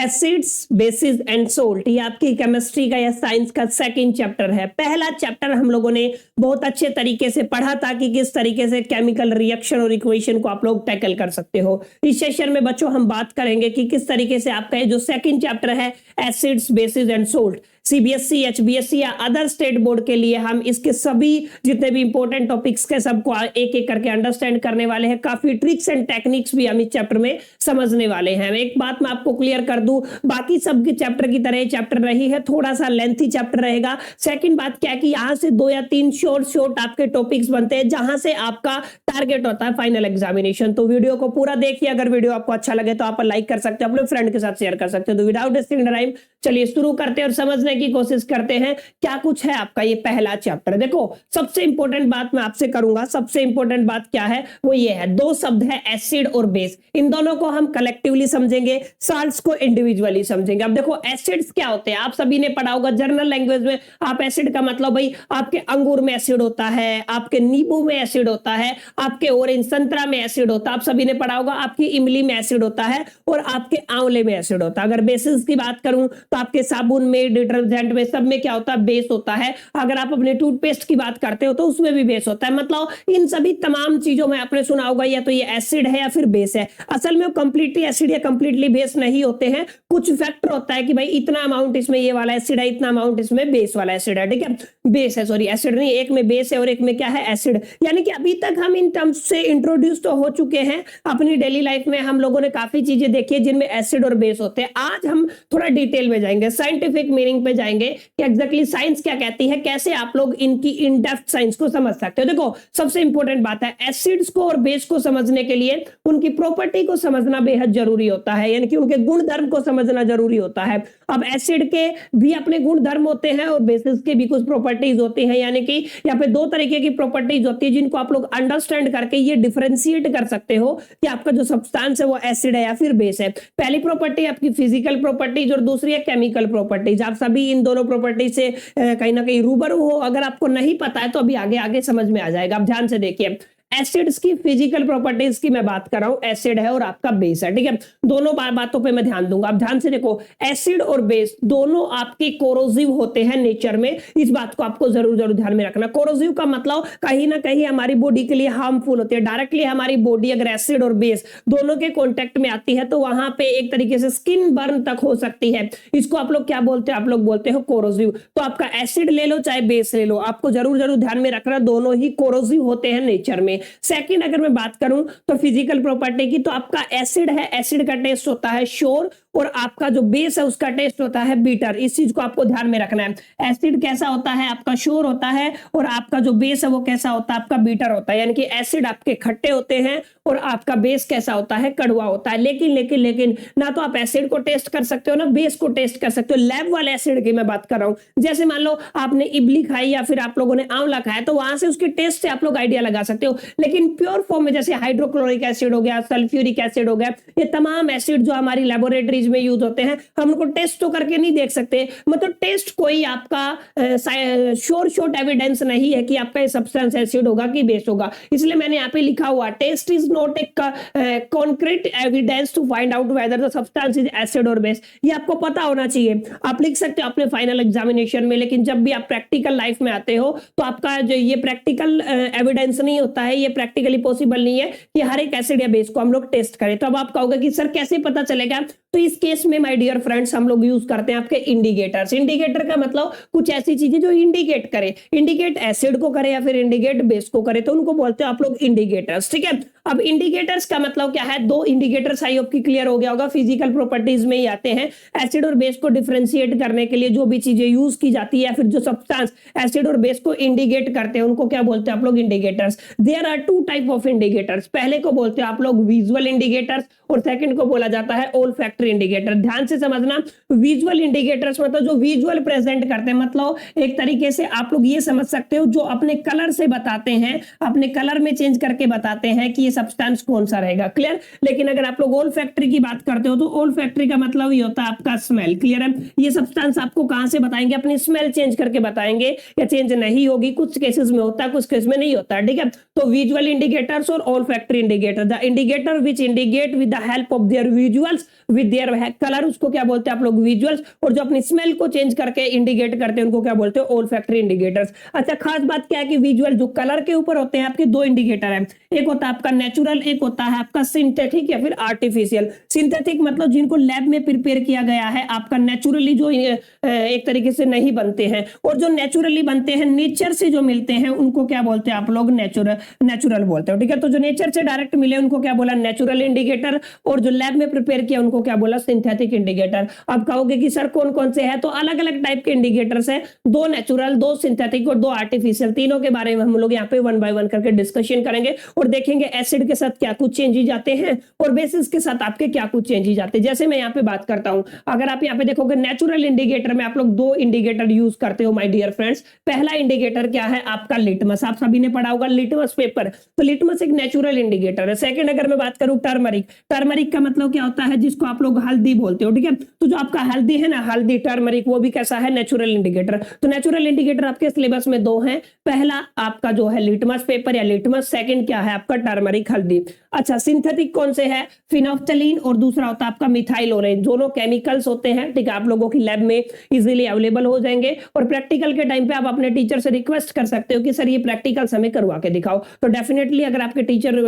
Acids bases and salt, ये आपकी chemistry का या साइंस का सेकंड चैप्टर है। पहला चैप्टर हम लोगों ने बहुत अच्छे तरीके से पढ़ा था कि किस तरीके से केमिकल रिएक्शन और इक्वेशन को आप लोग टैकल कर सकते हो। इस सेशन में बच्चों हम बात करेंगे कि किस तरीके से आपका ये जो सेकंड चैप्टर है acids bases and salt, CBSE, HBSE या अदर स्टेट बोर्ड के लिए हम इसके सभी जितने भी इंपॉर्टेंट टॉपिक्स के सबको एक एक करके अंडरस्टैंड करने वाले हैं। काफी ट्रिक्स एंड टेक्निक्स भी हम इस चैप्टर में समझने वाले हैं। एक बात मैं आपको क्लियर कर दूं, बाकी सब के चैप्टर की तरह चैप्टर रही है, थोड़ा सा लेंथी चैप्टर रहेगा। सेकंड बात क्या है कि यहां से 2 या 3 शॉर्ट आपके टॉपिक्स बनते हैं जहां से आपका टारगेट होता है फाइनल एग्जामिनेशन। तो वीडियो को पूरा देखिए, अगर वीडियो आपको अच्छा लगे तो आप लाइक कर सकते हो, अपने फ्रेंड के साथ शेयर कर सकते हो। तो विदाउट वेस्टिंग टाइम चलिए शुरू करते हैं और समझने की कोशिश करते हैं क्या कुछ है आपका ये पहला चैप्टर। देखो सबसे इंपॉर्टेंट बात मैं आपसे करूंगा, सबसे इंपॉर्टेंट बात क्या है वो ये है, 2 शब्द है एसिड और बेस, इन दोनों को हम कलेक्टिवली समझेंगे, साल्ट्स को इंडिविजुअली समझेंगे। अब देखो एसिड्स क्या होते हैं, आप सभी ने पढ़ा होगा जनरल लैंग्वेज में। आप एसिड का मतलब भाई आपके अंगूर में एसिड होता है, आपके नींबू में एसिड होता है, आपके ऑरेंज संतरा में एसिड होता है, आप सभी ने पढ़ा होगा। आपकी इमली में एसिड होता है और आपके आंवले में एसिड होता है। अगर बेसिस की बात करूं तो आपके साबुन में, डिटर्जेंट में, सब में क्या होता है, बेस होता है। अगर आप अपने टूथपेस्ट की बात करते हो तो उसमें भी बेस होता है। मतलब इन सभी तमाम चीजों में आपने सुना होगा या तो ये एसिड है या फिर बेस है। असल में वो कंप्लीटली एसिड या कंप्लीटली बेस नहीं होते हैं, कुछ फैक्टर होता है कि भाई इतना अमाउंट इसमें ये वाला एसिड है, इतना अमाउंट इसमें बेस वाला एसिड है, ठीक है, बेस है, सॉरी एसिड नहीं, एक में बेस है और एक में क्या है, एसिड। यानी कि अभी तक हम इन टर्म्स से इंट्रोड्यूस तो हो चुके हैं अपनी डेली लाइफ में, हम लोगों ने काफी चीजें देखी है जिनमें एसिड और बेस होते हैं। आज हम थोड़ा डिटेल में जाएंगे, साइंटिफिक मीनिंग पे जाएंगे कि एग्जैक्टली साइंस क्या कहती है, कैसे आप लोग इनकी इन डेप्थ साइंस को समझ सकते हो। देखो सबसे इंपॉर्टेंट बात है, एसिड्स को और बेस को समझने के लिए उनकी प्रॉपर्टी को समझना बेहद जरूरी होता है, यानी कि उनके गुण धर्म को समझना जरूरी होता है। अब एसिड के भी अपने गुण धर्म होते हैं और बेसिस के भी कुछ प्रॉपर्टीज होती हैं, यानी कि यहाँ पे 2 तरीके की प्रॉपर्टीज होती है जिनको आप लोग अंडरस्टैंड करके ये डिफरेंशिएट कर सकते हो कि आपका जो सब्सटेंस है वो एसिड है या फिर बेस है। पहली प्रॉपर्टी आपकी फिजिकल प्रॉपर्टीज और दूसरी है केमिकल प्रॉपर्टीज। आप सभी इन दोनों प्रॉपर्टी से कहीं ना कहीं रूबरू हो, अगर आपको नहीं पता है तो अभी आगे आगे समझ में आ जाएगा। आप ध्यान से देखिए, एसिड्स की फिजिकल प्रॉपर्टीज की मैं बात कर रहा हूं, एसिड है और आपका बेस है, ठीक है, दोनों बातों पे मैं ध्यान दूंगा। आप ध्यान से देखो, एसिड और बेस दोनों आपके कोरोसिव होते हैं नेचर में, इस बात को आपको जरूर ध्यान में रखना। कोरोसिव का मतलब कहीं ना कहीं हमारी बॉडी के लिए हार्मफुल होती है। डायरेक्टली हमारी बॉडी अगर एसिड और बेस दोनों के कॉन्टेक्ट में आती है तो वहां पे एक तरीके से स्किन बर्न तक हो सकती है। इसको आप लोग क्या बोलते हैं, आप लोग बोलते हो कोरोसिव। तो आपका एसिड ले लो चाहे बेस ले लो, आपको जरूर ध्यान में रखना, दोनों ही कोरोसिव होते हैं नेचर में। सेकंड अगर मैं बात करूं तो फिजिकल प्रॉपर्टी की, तो आपका एसिड है, एसिड का टेस्ट होता है श्योर और आपका जो बेस है उसका टेस्ट होता है बीटर। इस चीज को आपको ध्यान में रखना है। एसिड कैसा होता है, आपका श्योर होता है और आपका जो बेस है वो कैसा होता है, आपका बीटर होता है। यानी कि एसिड आपके खट्टे होते हैं और आपका बेस कैसा होता है, कड़वा होता है। लेकिन ना तो आप एसिड को टेस्ट कर सकते हो ना बेस को टेस्ट कर सकते हो। लैब वाले एसिड की मैं बात कर रहा हूं, जैसे मान लो आपने इमली खाई या फिर आप लोगों ने आंवला खाया तो वहां से उसके टेस्ट से आप लोग आइडिया लगा सकते हो। लेकिन प्योर फॉर्म में जैसे हाइड्रोक्लोरिक एसिड हो गया, सल्फ्यूरिक एसिड हो गया, ये तमाम एसिड जो हमारी लेबोरेटरीज में यूज होते हैं, हम उनको टेस्ट तो करके नहीं देख सकते। मतलब टेस्ट कोई आपका श्योर एविडेंस नहीं है कि आपका ये सब्सटेंस एसिड होगा कि बेस होगा। इसलिए मैंने यहाँ पे लिखा हुआ, test is not a concrete evidence to find out whether the substance is acid और बेस। ये आपको पता होना चाहिए। आप लिख सकते हो अपने फाइनल एग्जामिनेशन में, लेकिन जब भी आप प्रैक्टिकल लाइफ में आते हो तो आपका जो ये प्रैक्टिकल एविडेंस नहीं होता है, ये प्रैक्टिकली पॉसिबल नहीं है कि हर एक एसिड या बेस को हम लोग टेस्ट करें। तो अब आप कहोगे कि सर कैसे पता चलेगा, तो इस केस में माय डियर फ्रेंड्स हम लोग यूज करते हैं आपके इंडिकेटर्स। इंडिकेटर का मतलब कुछ ऐसी चीजें जो इंडिकेट करे, इंडिकेट एसिड को करे या फिर इंडिकेट बेस को करे, तो उनको बोलते हैं आप लोग इंडिकेटर्स, ठीक है। अब इंडिकेटर्स का मतलब क्या है, 2 इंडिकेटर्स आई होप की क्लियर हो गया होगा, फिजिकल प्रॉपर्टीज में ही आते हैं। एसिड और बेस को डिफरेंशिएट करने के लिए जो भी चीजें यूज की जाती है या फिर जो सब्सटेंस एसिड और बेस को इंडिकेट करते हैं उनको क्या बोलते हैं आप लोग, indicators. There are 2 type of indicators, पहले को बोलते हैं आप लोग विजुअल इंडिकेटर्स और सेकंड को बोला जाता है ओल्फैक्टरी इंडिकेटर। ध्यान से समझना, विजुअल इंडिकेटर्स मतलब जो विजुअल प्रेजेंट करते हैं, मतलब एक तरीके से आप लोग ये समझ सकते हो जो अपने कलर से बताते हैं, अपने कलर में चेंज करके बताते हैं कि ये सब्सटेंस कौन सा रहेगा, क्लियर। लेकिन अगर आप लोग ओल्फैक्टरी की बात करते हो तो ओल्फैक्टरी का मतलब ये होता है आपका स्मेल, क्लियर है। ये सब्सटेंस आपको कहां से बताएंगे, अपनी स्मेल चेंज करके बताएंगे, या चेंज नहीं होगी, कुछ केसेस में होता है कुछ केस में नहीं होता है, ठीक है। तो विजुअल इंडिकेटर्स और olfactory indicator, the indicator which indicate with the help of their visuals with their colour, उसको क्या बोलते हैं आप लोग विजुअल्स, और जो अपनी स्मेल को चेंज करके इंडिकेट करते हैं उनको क्या बोलते हैं ओल्फैक्टरी इंडिकेटर्स। अच्छा खास बात क्या है कि विजुअल जो कलर के ऊपर होते हैं आपके दो इंडिकेटर हैं, एक होता है आपका नेचुरल, एक होता है आपका सिंथेटिक या फिर आर्टिफिशियल। सिंथेटिक मतलब जिनको लैब में प्रिपेयर किया गया है, आपका नेचुरली जो एक तरीके से नहीं बनते हैं, और जो नेचुरली बनते हैं नेचर से जो मिलते हैं उनको क्या बोलते हैं आप लोग नेचुरल बोलते हो, ठीक है। तो जो नेचर से डायरेक्ट मिले उनको क्या बोला नेचुरल इंडिकेटर, और जो लैब में प्रिपेयर किया उनको क्या बोला सिंथेटिक इंडिकेटर। अब कहोगे कि सर कौन कौन से हैं, तो अलग अलग टाइप के इंडिकेटर्स हैं, दो नेचुरल, दो सिंथेटिक और दो आर्टिफिशियल, तीनों के बारे में हम लोग यहाँ पे वन बाय वन करके डिस्कशन करेंगे और देखेंगे एसिड के साथ क्या कुछ चेंजेस आते हैं और बेसिस के साथ आपके क्या कुछ चेंजेस आते हैं। जैसे मैं यहाँ पे बात करता हूँ, अगर आप यहाँ पे देखोगे नेचुरल इंडिकेटर में आप लोग दो इंडिकेटर यूज करते हो माय डियर फ्रेंड्स। पहला इंडिकेटर क्या है आपका लिटमस, आप सभी ने पढ़ा होगा लिटमस पेपर, तो लिटमस एक नेचुरल इंडिकेटर है। सेकंड अगर मैं बात करूं टर्मरिक, टर्मरिक का मतलब क्या होता है जिसको आप लोग हल्दी बोलते हो, ठीक है। तो जो आपका हल्दी है ना, हल्दी टर्मरिक, वो भी कैसा है नेचुरल इंडिकेटर। तो नेचुरल इंडिकेटर आपके सिलेबस में दो हैं, पहला आपका जो है लिटमस पेपर या लिटमस, सेकंड क्या है आपका टर्मरिक हल्दी। अच्छा सिंथेटिक कौन से है, फिनोफ्थलीन और दूसरा होता है आपका मिथाइल ऑरेंज, दोनों केमिकल्स होते हैं, ठीक है। आप लोगों की लैब में इजीली अवेलेबल हो जाएंगे और प्रैक्टिकल के टाइम पे आप अपने टीचर से रिक्वेस्ट कर सकते हो कि सर ये प्रैक्टिकल्स हमें करवा के दिखाओ, तो डेफिनेटली अगर आपके टीचर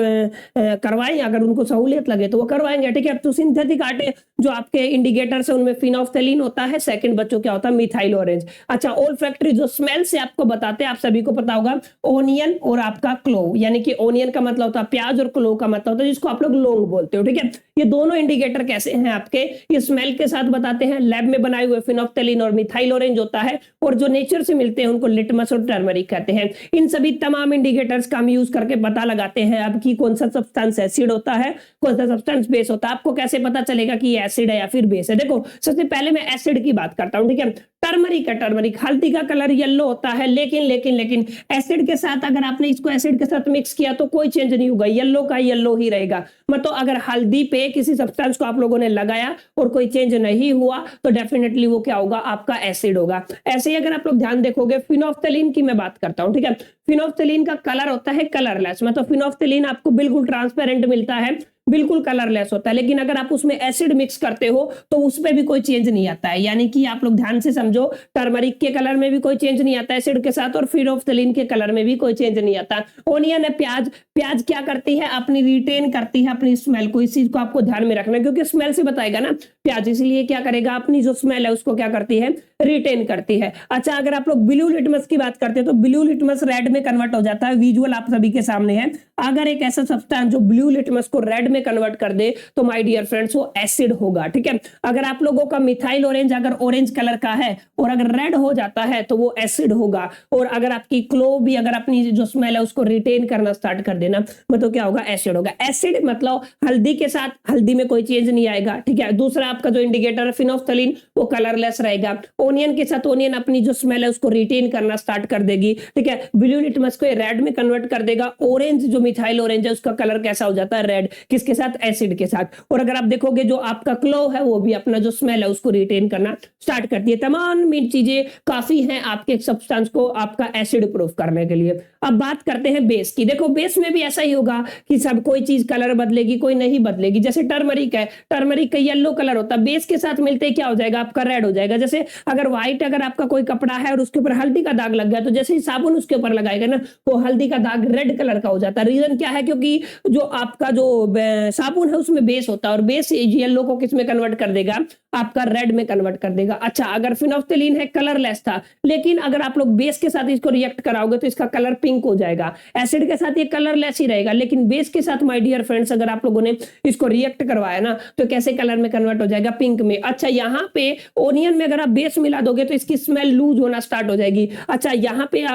करवाएं, अगर उनको सहूलियत लगे तो वो करवाएंगे, ठीक है। तो सिंथेटिक आटे जो आपके इंडिकेटर्स है उनमें फिनोफ्थलीन होता है, सेकंड बच्चों क्या होता है मिथाइल ऑरेंज। अच्छा ओल्फैक्टरी जो स्मेल से आपको बताते हैं, आप सभी को पता होगा ओनियन और आपका क्लोव, यानी कि ओनियन का मतलब होता है प्याज और क्लोव का मतलब होता है जिसको आप लोग लौंग बोलते हो, ठीक है। ये दोनों इंडिकेटर कैसे हैं आपके, ये स्मेल के साथ बताते हैं, लैब में बनाए हुए फिनोफ्थलीन और मिथाइल ऑरेंज होता है, और जो नेचर से मिलते हैं उनको लिटमस और टर्मरिक कहते हैं। इन सभी तमाम इंडिकेटर्स का हम यूज करके पता लगाते हैं आपकी कौन सा सब्सटेंस एसिड होता है, कौन सा सब्सटेंस बेस होता है। आपको कैसे पता चलेगा कि ये एसिड है या फिर बेस है, देखो सबसे पहले मैं एसिड की बात करता हूं, ठीक है। टर्मरिक है, टर्मरिक हल्दी का कलर येलो होता है, लेकिन लेकिन लेकिन एसिड के साथ अगर आपने इसको एसिड के साथ मिक्स किया तो कोई चेंज नहीं होगा, येलो का येलो ही रहेगा। मतलब अगर हल्दी पे किसी सब्सटेंस को आप लोगों ने लगाया और कोई चेंज नहीं हुआ तो डेफिनेटली वो क्या होगा आपका एसिड होगा। ऐसे ही अगर आप लोग ध्यान देखोगे फिनोफ्थलीन की मैं बात करता हूं, ठीक है। फिनोफ्थलीन का कलर होता है कलरलेस, मतलब फिनोफ्थलीन आपको बिल्कुल ट्रांसपेरेंट मिलता है, बिल्कुल कलरलेस होता है, लेकिन अगर आप उसमें एसिड मिक्स करते हो तो उसमें भी कोई चेंज नहीं आता है। यानी कि आप लोग ध्यान से समझो, टर्मरिक के कलर में भी कोई चेंज नहीं आता एसिड के साथ, और फिनोफ्थलीन के कलर में भी कोई चेंज नहीं आता। ओनियन है प्याज, प्याज क्या करती है अपनी रिटेन करती है अपनी स्मेल को, इस चीज को आपको ध्यान में रखना क्योंकि स्मेल से बताएगा ना प्याज, इसलिए क्या करेगा अपनी जो स्मेल है उसको क्या करती है रिटेन करती है। अच्छा अगर आप लोग ब्लू लिटमस की बात करते हैं तो ब्लू लिटमस रेड में कन्वर्ट हो जाता है, विजुअल आप सभी के सामने है। अगर एक ऐसा सब्सटेंस जो ब्लू लिटमस को रेड में कन्वर्ट कर दे तो माय डियर फ्रेंड्स वो एसिड होगा, ठीक है। अगर आप लोगों का मिथाइल ऑरेंज अगर ऑरेंज कलर का है और अगर रेड हो जाता है तो वो एसिड होगा, और अगर आपकी क्लोव भी अगर अपनी जो स्मेल है उसको रिटेन करना स्टार्ट कर देना मतलब क्या होगा एसिड होगा। एसिड मतलब हल्दी के साथ हल्दी में कोई चेंज नहीं आएगा, ठीक है। दूसरा आपका जो इंडिकेटर है फिनोफ्थलीन वो कलरलेस रहेगा, ओनियन के साथ ओनियन अपनी जो स्मेल है उसको रिटेन करना स्टार्ट कर देगी, ठीक है। ब्लू लिटमस को रेड में कन्वर्ट कर देगा, ऑरेंज जो मिथाइल ऑरेंज है उसका कलर कैसा हो जाता है रेड, किसके साथ एसिड के साथ। और अगर आप देखोगे जो आपका क्लोव है वो भी अपना जो स्मेल है उसको रिटेन करना स्टार्ट करती है। तमाम चीजें काफी हैं आपके सब्सटेंस को आपका एसिड प्रूफ करने के लिए। अब बात करते हैं बेस की, देखो बेस में भी ऐसा ही होगा कि सब कोई चीज कलर बदलेगी कोई नहीं बदलेगी। जैसे टर्मरिक है, टर्मरिक का येलो कलर होता है, बेस के साथ मिलते ही क्या हो जाएगा आपका रेड हो जाएगा। जैसे अगर व्हाइट अगर आपका कोई कपड़ा है और उसके ऊपर हल्दी का दाग लग गया तो जैसे ही साबुन उसके ऊपर लगाएगा ना वो हल्दी का दाग रेड कलर का हो जाता है। रीजन क्या है, क्योंकि जो आपका जो साबुन है उसमें बेस होता है और बेस येलो को किस में कन्वर्ट कर देगा आपका रेड में कन्वर्ट कर देगा। अच्छा अगर फिनोफ्थलीन है कलरलेस था, लेकिन अगर आप लोग बेस के साथ इसको रिएक्ट कराओगे तो इसका कलर पिंक हो जाएगा। एसिड के साथ ये कलरलेस ही रहेगा, लेकिन बेस के साथ माय डियर फ्रेंड्स अगर आप लोगों ने इसको रिएक्ट करवाया ना तो कैसे कलर में कन्वर्ट हो जाएगा पिंक में। अच्छा यहाँ पे ओनियन में अगर आप बेस मिला दोगे तो इसकी स्मेल लूज होना स्टार्ट हो जाएगी। अच्छा यहाँ पे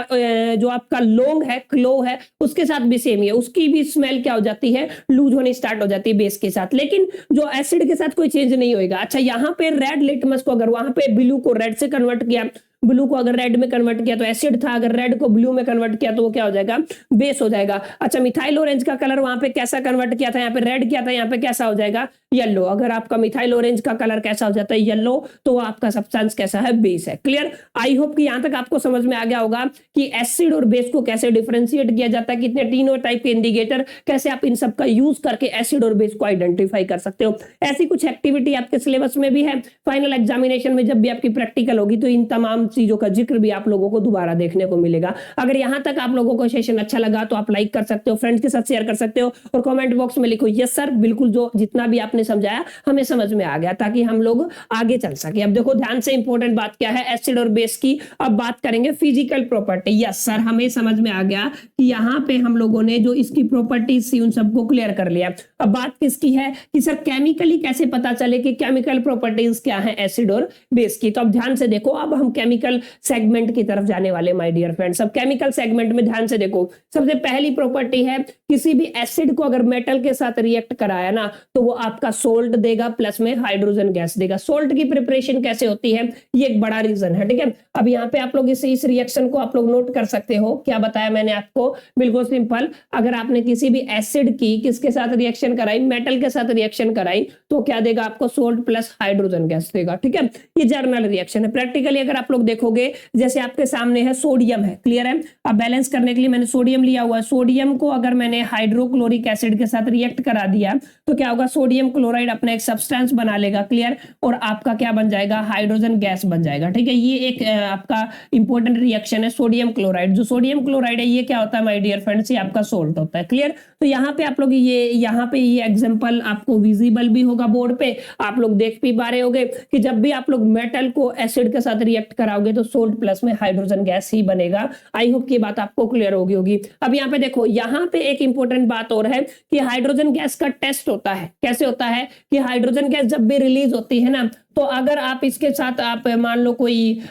जो आपका लौंग है क्लोव है उसके साथ भी सेम है, उसकी भी स्मेल क्या हो जाती है लूज होनी स्टार्ट हो जाती है बेस के साथ, लेकिन जो एसिड के साथ कोई चेंज नहीं होगा। अच्छा यहाँ पे रेड लिटमस को अगर वहां पे ब्लू को रेड से कन्वर्ट किया, ब्लू को अगर रेड में कन्वर्ट किया तो एसिड था, अगर रेड को ब्लू में कन्वर्ट किया तो वो क्या हो जाएगा बेस हो जाएगा। अच्छा मिथाइल ऑरेंज का कलर वहां पे कैसा कन्वर्ट किया था, यहाँ पे रेड किया था, यहाँ पे कैसा हो जाएगा येलो। अगर आपका मिथाइल ऑरेंज का कलर कैसा हो जाता है, येलो, तो वो आपका सब्सटेंस कैसा है, बेस है। क्लियर? आई होप कि यहां तक आपको समझ में आ गया होगा कि एसिड और बेस को कैसे डिफरेंशिएट किया जाता है, कितने तीनों टाइप के इंडिकेटर, कैसे आप इन सब का यूज करके एसिड और बेस को आइडेंटिफाई कर सकते हो। ऐसी कुछ एक्टिविटी आपके सिलेबस में भी है। फाइनल एग्जामिनेशन में जब भी आपकी प्रैक्टिकल होगी तो इन तमाम चीजों का जिक्र भी आप लोगों को दोबारा देखने को मिलेगा। अगर यहां तक आप लोगों को सेशन अच्छा लगा तो आप लाइक कर सकते हो, फ्रेंड्स के साथ शेयर कर सकते हो और कमेंट बॉक्स में लिखो यस सर, बिल्कुल जो जितना भी आपने समझाया हमें समझ में आ गया, ताकि हम लोग आगे चल सके। अब देखो ध्यान से, इंपॉर्टेंट बात क्या है एसिड और बेस की। अब बात करेंगे फिजिकल प्रॉपर्टी। यस सर, हमें समझ में आ गया कि यहाँ पे हम लोगों ने जो इसकी प्रॉपर्टीज थी उन सबको क्लियर कर लिया। अब बात किसकी है कि सर केमिकली कैसे पता चले कि केमिकल प्रॉपर्टीज क्या है एसिड और बेस की। तो अब ध्यान से देखो, अब हम केमिकल सेगमेंट की तरफ जाने वाले माय डियर फ्रेंड्स। अब केमिकल सेगमेंट में ध्यान से देखो, सबसे पहली प्रॉपर्टी है किसी भी एसिड को अगर मेटल के साथ रिएक्ट कराया ना तो वो आपका सोल्ट देगा, प्लस में हाइड्रोजन गैस देगा। सोल्ट की प्रिपरेशन कैसे होती है ये एक बड़ा रीजन है, ठीक है। अब यहाँ पे आप लोग इस रिएक्शन को आप लोग नोट कर सकते हो। क्या बताया मैंने आपको, बिल्कुल सिंपल। अगर आपने किसी भी एसिड की किसके साथ रिएक्शन कराई, मेटल के साथ रिएक्शन कराई, तो क्या देगा आपको, सोल्ट प्लस हाइड्रोजन गैस देगा, ठीक है। ये जर्नल रिएक्शन है। प्रैक्टिकली अगर आप लोग देखोगे, जैसे आपके सामने है सोडियम है, क्लियर है। अब बैलेंस करने के लिए मैंने सोडियम लिया हुआ है। सोडियम को अगर मैंने हाइड्रोक्लोरिक एसिड के साथ रिएक्ट करा दिया तो क्या होगा, सोडियम क्लोराइड अपना एक सब्सटेंस बना लेगा, क्लियर, और आपका क्या बन जाएगा, हाइड्रोजन गैस बन जाएगा, ठीक है। ये एक आपका इंपॉर्टेंट रिएक्शन है सोडियम क्लोराइड। जो सोडियम क्लोराइड है ये क्या होता है माय डियर फ्रेंड्स, ये आपका सोल्ट होता है, क्लियर। तो यहाँ पे आप लोग ये एग्जांपल आपको विजिबल भी होगा बोर्ड पे, आप लोग देख भी पा रहे होगे कि जब भी आप लोग मेटल को एसिड के साथ रिएक्ट कराओगे तो सोल्ट प्लस में हाइड्रोजन गैस ही बनेगा। आई होप की बात आपको क्लियर होगी। अब यहाँ पे देखो, यहाँ पे एक इंपॉर्टेंट बात और है कि हाइड्रोजन गैस का टेस्ट होता है। कैसे होता है कि हाइड्रोजन गैस जब भी रिलीज होती है ना, तो अगर आप इसके साथ आप मान लो कोई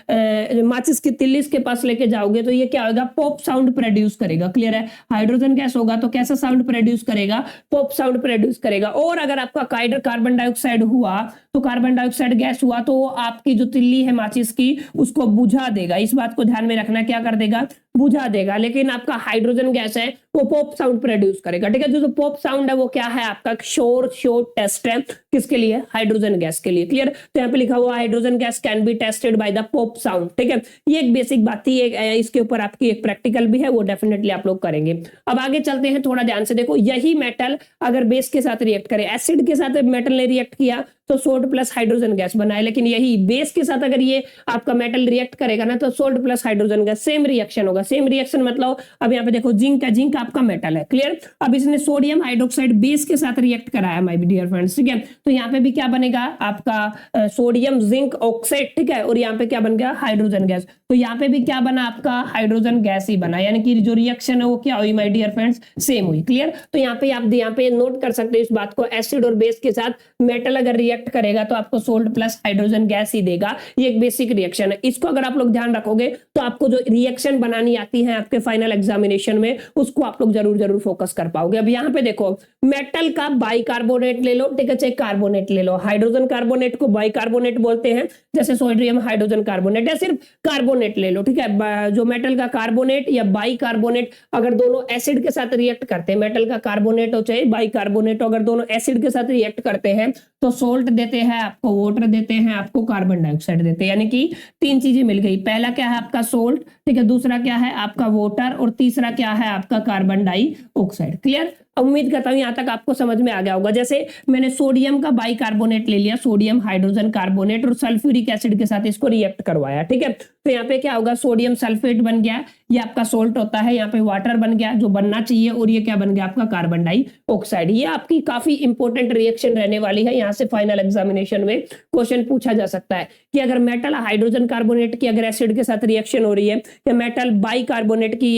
माचिस की तिल्ली इसके पास लेके जाओगे तो ये क्या होगा, पॉप साउंड प्रोड्यूस करेगा, क्लियर है। हाइड्रोजन गैस होगा तो कैसा साउंड प्रोड्यूस करेगा, पॉप साउंड प्रोड्यूस करेगा। और अगर आपका कार्बन डाइऑक्साइड हुआ तो कार्बन डाइऑक्साइड गैस हुआ तो आपकी जो तिल्ली है माचिस की उसको बुझा देगा। इस बात को ध्यान में रखना, क्या कर देगा, बुझा देगा। लेकिन आपका हाइड्रोजन गैस है वो पॉप साउंड प्रोड्यूस करेगा, ठीक है। जो पॉप साउंड है वो क्या है, आपका शोर टेस्ट है, किसके लिए, हाइड्रोजन गैस के लिए, क्लियर। तो यहाँ पे लिखा हुआ hydrogen gas can be tested by the pop sound, ठीक है। ये एक बेसिक बात थी, इसके ऊपर आपकी एक प्रैक्टिकल भी है, वो डेफिनेटली आप लोग करेंगे। अब आगे चलते हैं, थोड़ा ध्यान से देखो। यही मेटल अगर बेस के साथ रिएक्ट करे, एसिड के साथ मेटल ने रिएक्ट किया तो सोल्ट प्लस हाइड्रोजन गैस बनाए, लेकिन यही बेस के साथ अगर ये आपका मेटल रिएक्ट करेगा ना तो salt plus hydrogen gas, same reaction होगा। सेम रिएक्शन मतलब अब यहाँ पे देखो जिंक है, जिंक आपका मेटल है, क्लियर। अब इसने सोडियम हाइड्रोक्साइड बेस के साथ रिएक्ट कराया माय डियर फ्रेंड्स, ठीक है। तो यहाँ पे भी क्या बनेगा आपका सोडियम जिंक ऑक्साइड, ठीक है। और यहाँ पे क्या बन गया, हाइड्रोजन गैस। तो यहाँ पे भी क्या बना आपका, हाइड्रोजन गैस ही बना, यानी कि जो रिएक्शन है वो क्या हुई माय डियर फ्रेंड्स, सेम हुई, क्लियर। तो यहाँ पे आप यहाँ पे नोट कर सकते हो इस बात को, एसिड और बेस के साथ मेटल अगर रिएक्ट करेगा तो आपको सोल्ट प्लस हाइड्रोजन गैस ही देगा। ये एक बेसिक रिएक्शन है। इसको अगर आप लोग ध्यान रखोगे तो आपको जो रिएक्शन बनानी आती है आपके फाइनल एग्जामिनेशन में उसको आप लोग जरूर फोकस कर पाओगे। अब यहाँ पे देखो, मेटल का बाइकार्बोनेट ले लो, ठीक है, चाहे कार्बोनेट ले लो। हाइड्रोजन कार्बोनेट को बाइकार्बोनेट बोलते हैं, जैसे सोडियम हाइड्रोजन कार्बोनेट, या सिर्फ कार्बोनेट ले लो, ठीक है। जो मेटल का कार्बोनेट या बाइकार्बोनेट अगर दोनों एसिड के साथ रिएक्ट करते हैं, मेटल का कार्बोनेट हो चाहे बाइकार्बोनेट हो, अगर दोनों एसिड के साथ रिएक्ट करते हैं तो सोल्ट देते हैं आपको, वाटर देते हैं आपको, कार्बन डाइऑक्साइड देते हैं। यानी कि तीन चीजें मिल गई। पहला क्या है आपका सोल्ट, ठीक है, दूसरा क्या है आपका वाटर, और तीसरा क्या है आपका कार्बन डाइऑक्साइड, क्लियर। उम्मीद करता हूं यहां तक आपको समझ में आ गया होगा। जैसे मैंने सोडियम का बाइकार्बोनेट ले लिया, सोडियम हाइड्रोजन कार्बोनेट, और सल्फ्यूरिक एसिड के साथ इसको रिएक्ट करवाया, ठीक है। तो यहाँ पे क्या होगा, सोडियम सल्फेट बन गया, ये आपका सोल्ट होता है। यहाँ पे वाटर बन गया जो बनना चाहिए, और ये क्या बन गया आपका, कार्बन डाइऑक्साइड। ये आपकी काफी इंपॉर्टेंट रिएक्शन रहने वाली है। यहाँ से फाइनल एग्जामिनेशन में क्वेश्चन पूछा जा सकता है कि अगर मेटल हाइड्रोजन कार्बोनेट की अगर एसिड के साथ रिएक्शन हो रही है, या मेटल बाइकार्बोनेट की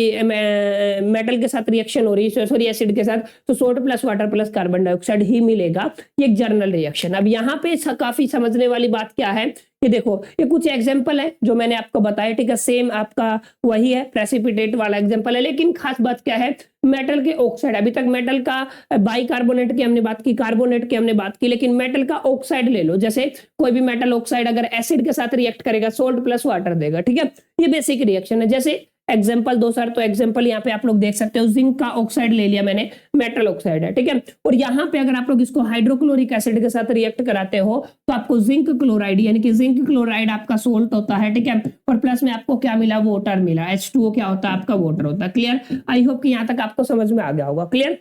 मेटल के साथ रिएक्शन हो रही है, सॉरी एसिड के साथ, तो salt plus water plus carbon dioxide ही मिलेगा। ये एक जर्नल रिएक्शन। अब यहाँ पे काफी समझने वाली बात क्या है कि देखो, ये कुछ एग्जांपल है जो मैंने आपको बताया, ठीक है। सेम आपका वही है, प्रेसिपिटेट वाला एग्जांपल है, लेकिन खास बात क्या है, मेटल के ऑक्साइड। अभी तक मेटल का बाइकार्बोनेट की हमने बात की, कार्बोनेट की हमने बात की, लेकिन मेटल का ऑक्साइड ले लो। जैसे कोई भी मेटल ऑक्साइड अगर एसिड के साथ रिएक्ट करेगा, सोल्ट प्लस वाटर देगा, ठीक है। ये बेसिक रिएक्शन है। जैसे एग्जाम्पल दो सर, तो एग्जाम्पल यहाँ पे आप लोग देख सकते हो, जिंक का ऑक्साइड ले लिया मैंने, मेटल ऑक्साइड है, ठीक है। और यहाँ पे अगर आप लोग इसको हाइड्रोक्लोरिक एसिड के साथ रिएक्ट कराते हो तो आपको जिंक क्लोराइड यानी कि जिंक क्लोराइड आपका सोल्ट होता है, ठीक है। और प्लस में आपको क्या मिला, वाटर मिला, H2O क्या होता है आपका, वाटर होता है। क्लियर? आई होप कि यहाँ तक आपको समझ में आ गया होगा। क्लियर?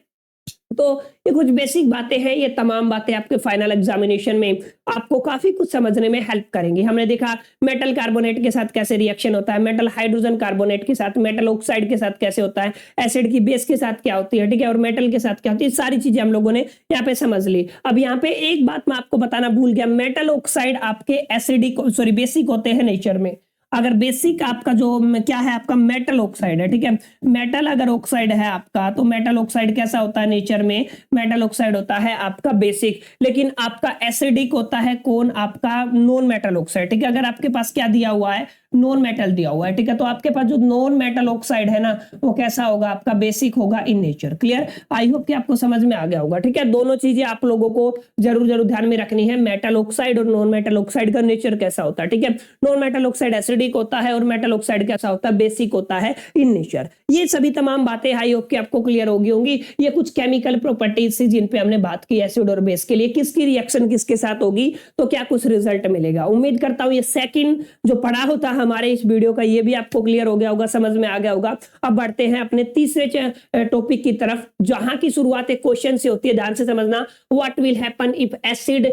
तो ये कुछ बेसिक बातें हैं, ये तमाम बातें आपके फाइनल एग्जामिनेशन में आपको काफी कुछ समझने में हेल्प करेंगी। हमने देखा मेटल कार्बोनेट के साथ कैसे रिएक्शन होता है, मेटल हाइड्रोजन कार्बोनेट के साथ, मेटल ऑक्साइड के साथ कैसे होता है, एसिड की बेस के साथ क्या होती है, ठीक है, और मेटल के साथ क्या होती है, सारी चीजें हम लोगों ने यहाँ पे समझ ली। अब यहाँ पे एक बात मैं आपको बताना भूल गया, मेटल ऑक्साइड आपके एसिडिक सॉरी बेसिक होते हैं नेचर में। अगर बेसिक आपका जो क्या है, आपका मेटल ऑक्साइड है, ठीक है, मेटल अगर ऑक्साइड है आपका, तो मेटल ऑक्साइड कैसा होता है नेचर में, मेटल ऑक्साइड होता है आपका बेसिक। लेकिन आपका एसिडिक होता है कौन, आपका नॉन मेटल ऑक्साइड, ठीक है। अगर आपके पास क्या दिया हुआ है, नॉन मेटल दिया हुआ है, ठीक है, तो आपके पास जो नॉन मेटल ऑक्साइड है ना, वो कैसा होगा, आपका बेसिक होगा in nature. Clear? I hope कि आपको समझ में आ गया होगा, ठीक है। दोनों चीजें आप लोगों को जरूर ध्यान में रखनी है, मेटल ऑक्साइड और नॉन मेटल ऑक्साइड का नेचर कैसा होता है, ठीक है। नॉन मेटल ऑक्साइड एसिडिक होता है और मेटल ऑक्साइड कैसा होता है, बेसिक होता है इन नेचर। ये सभी तमाम बातें आई होप कि आपको क्लियर होगी होंगी। ये कुछ केमिकल प्रॉपर्टीज थी जिन पे हमने बात की, एसिड और बेस के लिए किसकी रिएक्शन किसके साथ होगी तो क्या कुछ रिजल्ट मिलेगा। उम्मीद करता हूं ये सेकंड जो पढ़ा होता हमारे इस वीडियो का, ये भी आपको क्लियर हो गया होगा, समझ में आ गया होगा। अब बढ़ते हैं अपने तीसरे टॉपिक की तरफ, जहां की शुरुआत एक क्वेश्चन से होती है, ध्यान से समझना। What will happen if acid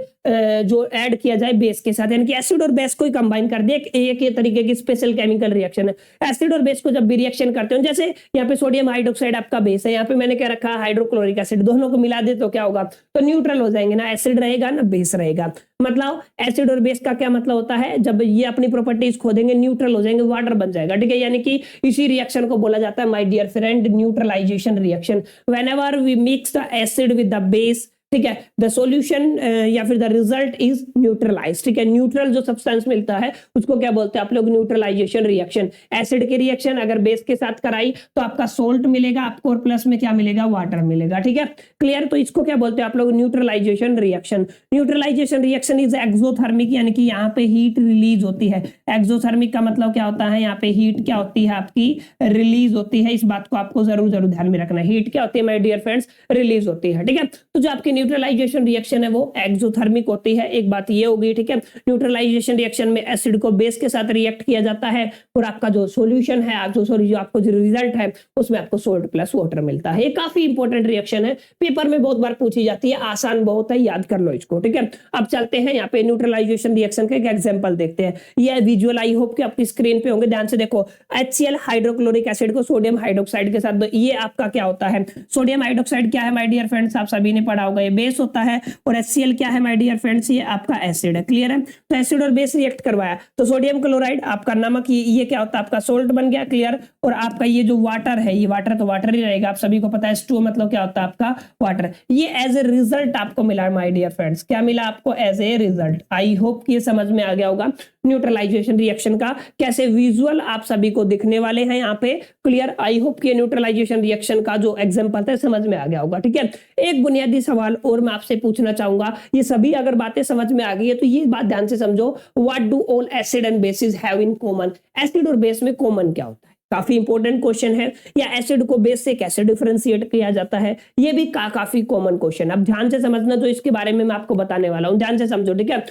जो ऐड किया जाए बेस के साथ, यानी कि एसिड और बेस को ही कंबाइन कर दे, एक ये तरीके की स्पेशल केमिकल रिएक्शन है। एसिड और बेस को जब भी रिएक्शन करते हो, जैसे यहाँ पे सोडियम हाइड्रोक्साइड आपका बेस है, यहाँ पे मैंने क्या रखा, हाइड्रोक्लोरिक एसिड, दोनों को मिला दे तो क्या होगा, तो न्यूट्रल हो जाएंगे ना, एसिड रहेगा ना बेस रहेगा। मतलब एसिड और बेस का क्या मतलब होता है, जब ये अपनी प्रॉपर्टीज खो देंगे न्यूट्रल हो जाएंगे, वाटर बन जाएगा, ठीक है। यानी कि इसी रिएक्शन को बोला जाता है my dear friend neutralization reaction. Whenever we mix the acid with the base, ठीक है, द सॉल्यूशन या फिर द रिजल्ट इज न्यूट्रलाइज, ठीक है। न्यूट्रल जो सब्सटेंस मिलता है उसको क्या बोलते हैं आप लोग, न्यूट्रलाइजेशन रिएक्शन। एसिड की रिएक्शन अगर बेस के साथ कराई तो आपका सोल्ट मिलेगा आपको, और प्लस में क्या मिलेगा, वाटर मिलेगा, ठीक है। क्लियर? तो इसको क्या बोलते हैं आप लोग, neutralization reaction. Neutralization reaction is exothermic, यानी कि यहाँ पे हीट रिलीज होती है। एक्सोथर्मिक का मतलब क्या होता है, यहाँ पे हीट क्या होती है आपकी, रिलीज होती है। इस बात को आपको जरूर ध्यान में रखना है, हीट क्या होती है माय डियर फ्रेंड्स, रिलीज होती है, ठीक है। तो जो आपकी न्यूट्रलाइजेशन रिएक्शन है वो एक्सोथर्मिक होती है, एक बात ये होगी, ठीक है। न्यूट्रलाइजेशन रिएक्शन में एसिड को बेस के साथ रिएक्ट किया जाता है और आपका जो सॉल्यूशन है, जो आपको जो रिजल्ट है उसमें आपको सोल्ट प्लस वाटर मिलता है। ये काफी इंपॉर्टेंट रिएक्शन है, पेपर में बहुत बार पूछी जाती है, आसान बहुत है, याद कर लो इसको, ठीक है। अब चलते हैं यहाँ पे न्यूट्रलाइजेशन रिएक्शन का एक एग्जांपल देखते हैं। ये विजुअल आई होप कि आपकी स्क्रीन पे होंगे, ध्यान से देखो। HCl हाइड्रोक्लोरिक एसिड को सोडियम हाइड्रोक्साइड के साथ दो, ये आपका क्या होता है, सोडियम हाइड्रोक्साइड क्या है माय डियर फ्रेंड्स, आप सभी ने पढ़ा होगा, ये बेस होता है। और HCl क्या है माय डियर फ्रेंड्स, ये आपका एसिड है। क्लियर है? तो एसिड और बेस रिएक्ट करवाया तो सोडियम क्लोराइड आपका नमक, ये क्या होता है आपका सोल्ट बन गया। क्लियर? और आपका ये जो वाटर है, ये वाटर तो वाटर ही रहेगा, आप सभी को पता है। H2O मतलब क्या होता है आपका वाटर। ये एज ए रिजल्ट आपको मिला माय डियर फ्रेंड्स, क्या मिला आपको, as a result. I hope कि ये समझ में आ गया होगा न्यूट्रलाइजेशन रिएक्शन का कैसे विजुअल आप सभी को दिखने वाले हैं यहाँ पे। क्लियर? आई होप कि न्यूट्रलाइजेशन रिएक्शन का जो एग्जांपल था समझ में आ गया होगा, ठीक है। एक बुनियादी सवाल और मैं आपसे पूछना चाहूंगा, ये सभी अगर बातें समझ में आ गई है तो ये बात ध्यान से समझो, what do all acid and bases have in common. Acid और बेस में कॉमन क्या होता है, काफी इंपॉर्टेंट क्वेश्चन है। या एसिड को बेस से कैसे डिफरेंशिएट किया जाता है, ये भी काफी कॉमन क्वेश्चन। अब ध्यान से समझना, जो इसके बारे में मैं आपको बताने वाला हूं, ध्यान से समझो, ठीक है।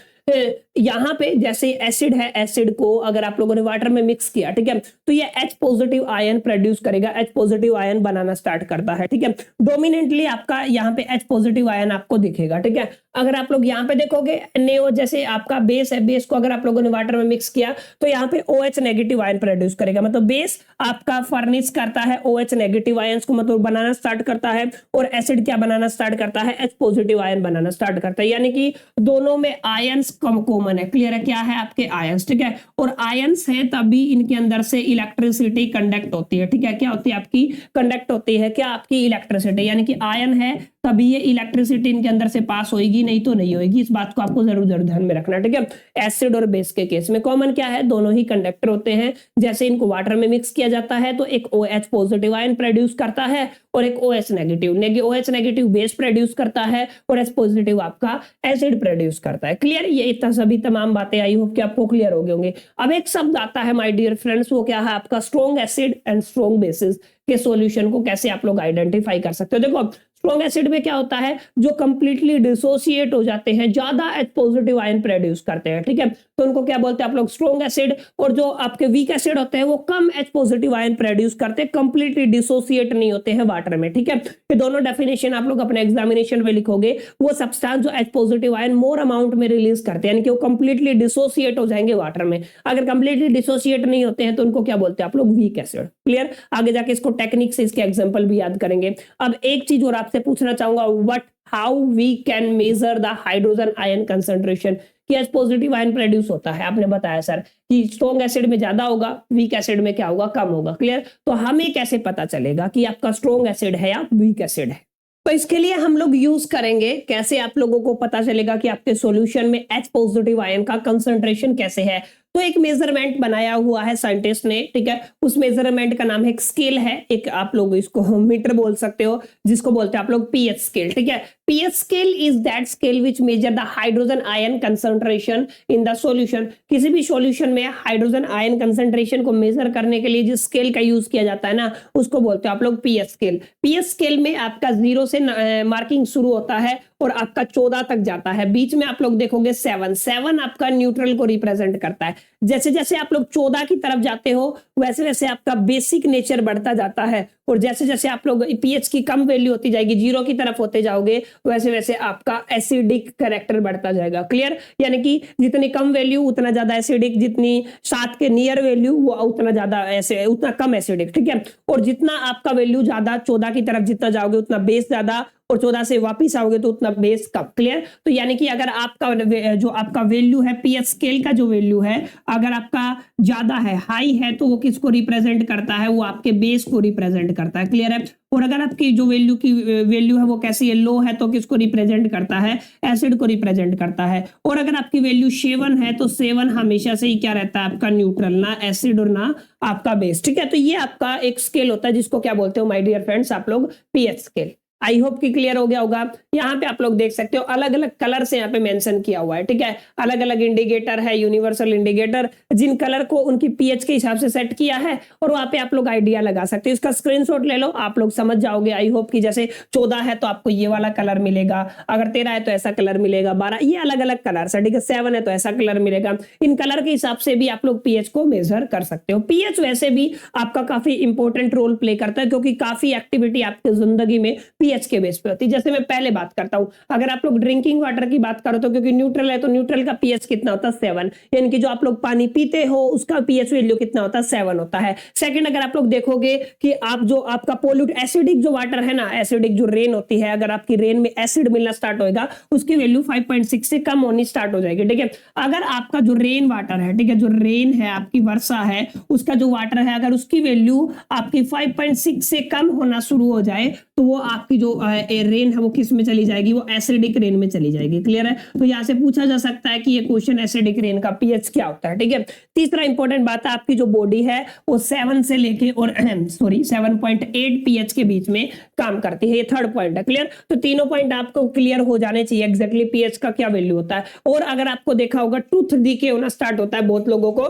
यहाँ पे जैसे एसिड है, एसिड को अगर आप लोगों ने वाटर में मिक्स किया, ठीक है, तो ये H पॉजिटिव आयन प्रोड्यूस करेगा, H पॉजिटिव आयन बनाना स्टार्ट करता है, ठीक है। डोमिनेंटली आपका यहाँ पे H पॉजिटिव आयन आपको दिखेगा, ठीक है। अगर आप लोग यहाँ पे देखोगे नेओ, जैसे आपका बेस है, बेस को अगर आप लोगों ने वाटर में मिक्स किया तो यहाँ पे OH नेगेटिव आयन प्रोड्यूस करेगा। मतलब बेस आपका फर्निश करता है OH नेगेटिव आयंस को, मतलब बनाना स्टार्ट करता है, और एसिड क्या बनाना स्टार्ट करता है, H पॉजिटिव आयन बनाना स्टार्ट करता है। यानी कि दोनों में आयंस कॉमन है। क्लियर है? क्या है आपके आयंस, ठीक है। और आयंस है तभी इनके अंदर से इलेक्ट्रिसिटी कंडक्ट होती है, ठीक है। क्या होती है आपकी, कंडक्ट होती है क्या आपकी इलेक्ट्रिसिटी, यानी कि आयन है तभी ये इलेक्ट्रिसिटी इनके अंदर से पास होगी, होगी, नहीं तो नहीं होगी। इस बात को आपको जरूर जरूर ध्यान में रखना, ठीक है। एसिड और बेस के केस में कॉमन क्या है, दोनों ही कंडक्टर होते हैं। जैसे इनको वाटर में मिक्स किया जाता है तो एक OH पॉजिटिव आयन प्रोड्यूस करता है और एक OH negative OH negative base produce करता है और H पॉजिटिव आपका एसिड प्रोड्यूस करता है। क्लियर, ये इतना सभी तमाम बातें आई होप कि आपको क्लियर हो गए होंगे। अब एक शब्द आता है माय डियर फ्रेंड्स, वो क्या है आपका strong acid and strong bases के सॉल्यूशन को कैसे आप लोग आइडेंटिफाई कर सकते हो। देखो स्ट्रॉन्ग एसिड में क्या होता है, जो कंप्लीटली डिसोसिएट हो जाते हैं, ज्यादा H पॉजिटिव आयन प्रोड्यूस करते हैं, ठीक है, तो उनको क्या बोलते हैं आप लोग स्ट्रॉन्ग एसिड। और जो आपके वीक एसिड होते हैं वो कम H पॉजिटिव आयन प्रोड्यूस करते हैं, कंप्लीटली डिसोसिएट नहीं होते हैं वाटर में, ठीक है। ये दोनों डेफिनेशन आप लोग अपने एग्जामिनेशन में लिखोगे। वो सब्सटेंस जो H positive ion more amount में रिलीज करते हैं, यानी कि वो कंप्लीटली डिसोसिएट हो जाएंगे वाटर में। अगर कंप्लीटली डिसोसिएट नहीं होते हैं तो उनको क्या बोलते हैं आप लोग वीक एसिड। क्लियर, आगे जाके इसको टेक्निक से इसके एग्जांपल भी याद करेंगे। अब एक चीज और आपसे पूछना चाहूंगा, what how we can measure the hydrogen ion concentration, कि H पॉजिटिव आयन प्रोड्यूस होता है। आपने बताया सर कि स्ट्रॉन्ग एसिड में ज्यादा होगा, वीक एसिड में क्या होगा, कम होगा। क्लियर, तो हमें कैसे पता चलेगा कि आपका स्ट्रॉन्ग एसिड है या वीक एसिड है, तो इसके लिए हम लोग यूज करेंगे, कैसे आप लोगों को पता चलेगा कि आपके सॉल्यूशन में H पॉजिटिव आयन का कंसंट्रेशन कैसे है। तो एक मेजरमेंट बनाया हुआ है साइंटिस्ट ने, ठीक है। उस मेजरमेंट का नाम है, एक स्केल है, एक आप लोग इसको मीटर बोल सकते हो, जिसको बोलते हैं आप लोग pH स्केल, ठीक है। pH scale is that scale which major the hydrogen ion concentration in the solution. किसी भी सॉल्यूशन में हाइड्रोजन आयन कंसंट्रेशन को मेजर करने के लिए जिस स्केल का यूज किया जाता है ना, उसको बोलते हैं आप लोग pH स्केल। pH स्केल में आपका 0 से मार्किंग शुरू होता है और आपका 14 तक जाता है। बीच में आप लोग देखोगे 7 आपका न्यूट्रल को रिप्रेजेंट करता है। जैसे जैसे आप लोग 14 की तरफ जाते हो वैसे वैसे आपका बेसिक नेचर बढ़ता जाता है, और जैसे जैसे आप लोग pH की कम वैल्यू होती जाएगी, 0 की तरफ होते जाओगे, वैसे वैसे आपका एसिडिक कैरेक्टर बढ़ता जाएगा। क्लियर, यानी कि जितनी कम वैल्यू उतना ज्यादा एसिडिक, जितनी 7 के नियर वैल्यू वो उतना ज्यादा उतना कम एसिडिक, ठीक है। और जितना आपका वैल्यू ज्यादा 14 की तरफ जितना जाओगे उतना बेस ज्यादा, और 14 से वापिस आओगे तो उतना बेस कम। क्लियर, तो यानी कि अगर आपका जो आपका वैल्यू है pH स्केल का जो वैल्यू है, अगर आपका ज्यादा है, हाई है, तो वो किसको रिप्रेजेंट करता है, वो आपके बेस को रिप्रेजेंट करता है। क्लियर है, और अगर आपकी जो वैल्यू है वो कैसी है, लो है, तो किसको रिप्रेजेंट करता है, एसिड को रिप्रेजेंट करता है। और अगर आपकी वैल्यू 7 है तो 7 हमेशा से ही क्या रहता है आपका न्यूट्रल, ना एसिड और ना आपका बेस, ठीक है। तो ये आपका एक स्केल होता है जिसको क्या बोलते हो माय डियर फ्रेंड्स आप लोग, pH स्केल। आई होप कि क्लियर हो गया होगा। यहाँ पे आप लोग देख सकते हो अलग अलग कलर से यहाँ पे मेंशन किया हुआ है, ठीक है। अलग अलग इंडिकेटर है, यूनिवर्सल इंडिकेटर, जिन कलर को उनकी pH के हिसाब से सेट किया है, और वहां पे आप लोग आइडिया लगा सकते हो। इसका स्क्रीनशॉट ले लो, आप लोग समझ जाओगे। आई होप कि जैसे 14 है तो आपको ये वाला कलर मिलेगा, अगर 13 है तो ऐसा कलर मिलेगा, 12 ये अलग अलग कलर है, ठीक है। 7 है तो ऐसा कलर मिलेगा। इन कलर के हिसाब से भी आप लोग pH को मेजर कर सकते हो। pH वैसे भी आपका काफी इंपॉर्टेंट रोल प्ले करता है, क्योंकि काफी एक्टिविटी आपकी जिंदगी में pH के बेस पे होती है। जैसे मैं पहले बात करता हूं, अगर आप लोग ड्रिंकिंग वाटर की बात करो तो क्योंकि न्यूट्रल है तो न्यूट्रल का pH कितना होता है 7, यानी कि जो आप लोग पानी पीते हो उसका pH वैल्यू कितना होता है 7 होता है। सेकंड, अगर आप लोग देखोगे कि आप जो आपका पोल्यूट एसिडिक जो वाटर है ना, एसिडिक जो रेन होती है, अगर आपकी रेन में एसिड मिलना स्टार्ट होएगा उसकी वैल्यू 5.6 से कम होनी स्टार्ट हो जाएगी, ठीक है। अगर आपका जो रेन वाटर है, ठीक है, जो रेन है आपकी वर्षा है उसका जो वाटर है, अगर उसकी वैल्यू आपकी 5.6 से कम होना शुरू हो जाए तो वो आपकी जो रेन है वो किस में चली जाएगी, वो एसिडिक रेन में चली जाएगी। क्लियर है, तो यहाँ से पूछा जा सकता है कि ये क्वेश्चन एसिडिक रेन का pH क्या होता है, ठीक है। तीसरा इंपॉर्टेंट बात है, आपकी जो बॉडी है वो 7 से लेके और 7.8 pH के बीच में काम करती है। ये थर्ड पॉइंट है। क्लियर, तो तीनों पॉइंट आपको क्लियर हो जाने चाहिए एग्जैक्टली pH का क्या वैल्यू होता है। और अगर आपको देखा होगा टूथ डीके होना स्टार्ट होता है, बहुत लोगों को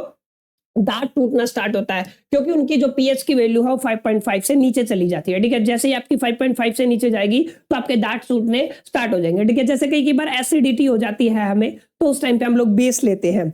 दांत टूटना स्टार्ट होता है क्योंकि उनकी जो pH की वैल्यू है वो 5.5 से नीचे चली जाती है, ठीक है। जैसे ही आपकी 5.5 से नीचे जाएगी तो आपके दांत टूटने स्टार्ट हो जाएंगे, ठीक है। जैसे कई बार एसिडिटी हो जाती है हमें, तो उस टाइम पे हम लोग बेस लेते हैं